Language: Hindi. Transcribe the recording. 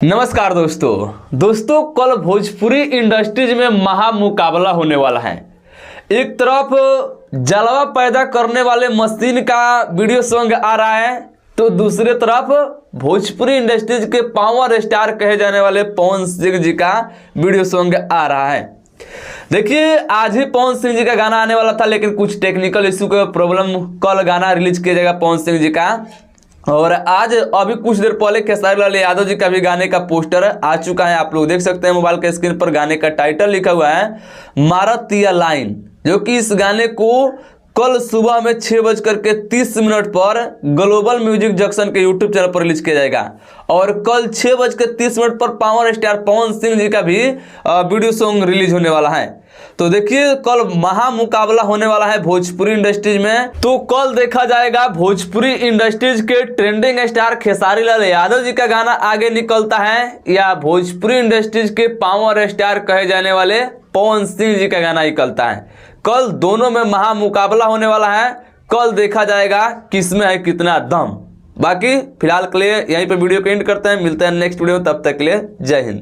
नमस्कार दोस्तों कल भोजपुरी इंडस्ट्रीज में महामुकाबला होने वाला है। एक तरफ जलवा पैदा करने वाले मशीन का वीडियो सॉन्ग आ रहा है, तो दूसरे तरफ भोजपुरी इंडस्ट्रीज के पावर स्टार कहे जाने वाले पवन सिंह जी का वीडियो सॉन्ग आ रहा है। देखिए, आज ही पवन सिंह जी का गाना आने वाला था, लेकिन कुछ टेक्निकल इशू के प्रॉब्लम कल गाना रिलीज किया जाएगा पवन सिंह जी का। और आज अभी कुछ देर पहले खेसारी लाल यादव जी का भी गाने का पोस्टर आ चुका है। आप लोग देख सकते हैं मोबाइल के स्क्रीन पर गाने का टाइटल लिखा हुआ है मारतिया लाइन, जो कि इस गाने को कल सुबह में 6:30 पर ग्लोबल म्यूजिक जंक्शन के यूट्यूब चैनल पर रिलीज किया जाएगा। और कल 6:30 पर पावर स्टार पवन सिंह जी का भी वीडियो सॉन्ग रिलीज होने वाला है। तो देखिए, कल महामुकाबला होने वाला है भोजपुरी इंडस्ट्रीज में। तो कल देखा जाएगा भोजपुरी इंडस्ट्रीज के ट्रेंडिंग स्टार खेसारी लाल यादव जी का गाना आगे निकलता है या भोजपुरी इंडस्ट्रीज के पावर स्टार कहे जाने वाले पवन सिंह जी का गाना निकलता है। कल दोनों में महामुकाबला होने वाला है। कल देखा जाएगा किसमें है कितना दम। बाकी फिलहाल के लिए यहीं पे वीडियो को एंड करते हैं। मिलते हैं नेक्स्ट वीडियो में, तब तक के लिए जय हिंद।